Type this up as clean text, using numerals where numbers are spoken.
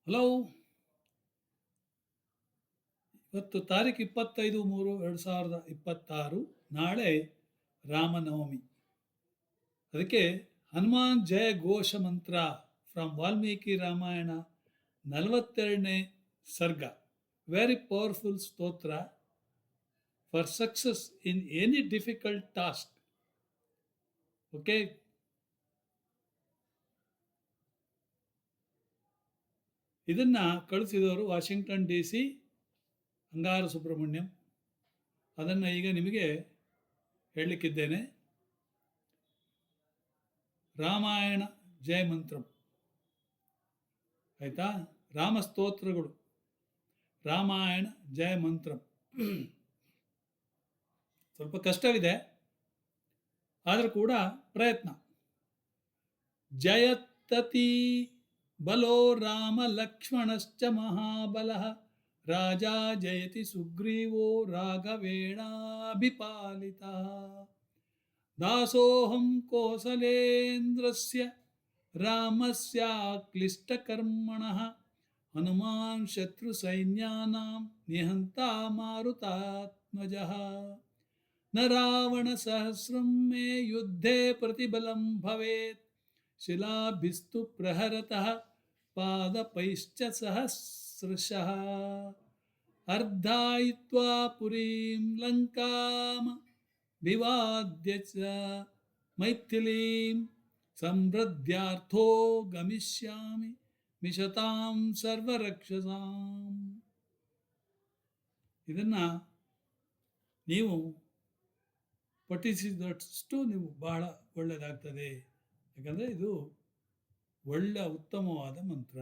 Hello. ಇವತ್ತು ತಾರೀಕು 25/3/2026. ನಾಳೆ ರಾಮನವಮಿ. ಅದಕ್ಕೆ ಹನುಮಾನ್ ಜಯ ಘೋಷ ಮಂತ್ರ ಫ್ರಮ್ ವಾಲ್ಮೀಕಿ ರಾಮಾಯಣ 42ನೇ ಸರ್ಗ. ವೆರಿ ಪವರ್ಫುಲ್ ಸ್ತೋತ್ರ for success in any difficult task. Okay. ಇದನ್ನು ಕಳಿಸಿದವರು ವಾಷಿಂಗ್ಟನ್ DC ಅಂಗಾರ ಸುಬ್ರಹ್ಮಣ್ಯಂ. ಅದನ್ನು ಈಗ ನಿಮಗೆ ಹೇಳಲಿಕ್ಕಿದ್ದೇನೆ. ರಾಮಾಯಣ ಜಯ ಮಂತ್ರಂ, ಆಯಿತಾ? ರಾಮಸ್ತೋತ್ರಗಳು, ರಾಮಾಯಣ ಜಯ ಮಂತ್ರಂ. ಸ್ವಲ್ಪ ಕಷ್ಟವಿದೆ, ಆದರೂ ಕೂಡ ಪ್ರಯತ್ನ. ಜಯತತಿ ಬಲೋ ರಾಮ ಲಕ್ಷ್ಮಣಶ್ಚ ಮಹಾಬಲಃ ರಾಜಾ ಜಯತಿ ಸುಗ್ರೀವೋ ರಾಘವೇಣಾಭಿಪಾಲಿತಃ ದಾಸೋಹಂ ಕೋಸಲೇಂದ್ರಸ್ಯ ರಾಮಸ್ಯಾಕ್ಲಿಷ್ಟಕರ್ಮಣಃ ಹನುಮಾನ್ ಶತ್ರು ಸೈನ್ಯಾನಾಂ ನಿಹಂತಾ ಮಾರುತಾತ್ಮಜಃ ನ ರಾವಣ ಸಹಸ್ರಂ ಮೇ ಯುದ್ಧೇ ಪ್ರತಿಬಲಂ ಭವೇತ್ ಶಿಲಾಭಿಸ್ತು ಪ್ರಹರತಃ ಪಾದಪೈಶ್ಚ ಸಹಸ್ರಶಃ ಅರ್ಧಾಯಿತ್ವಾ ಪುರೀಂ ಲಂಕಾಂ ವಿವಾದ್ಯ ಚ ಮೈಥಿಲೀಂ ಸಮೃದ್ಧ್ಯಾರ್ಥೋ ಗಮಿಷ್ಯಾಮಿ ಮಿಷತಾಂ ಸರ್ವರಕ್ಷಸಾಂ. ಇದನ್ನು ನೀವು ಪಠಿಸಿದಷ್ಟು ನೀವು ಬಹಳ ಒಳ್ಳೆಯದಾಗ್ತದೆ. ಯಾಕಂದರೆ ಇದು ಒಳ್ಳೆಯ ಉತ್ತಮವಾದ ಮಂತ್ರ.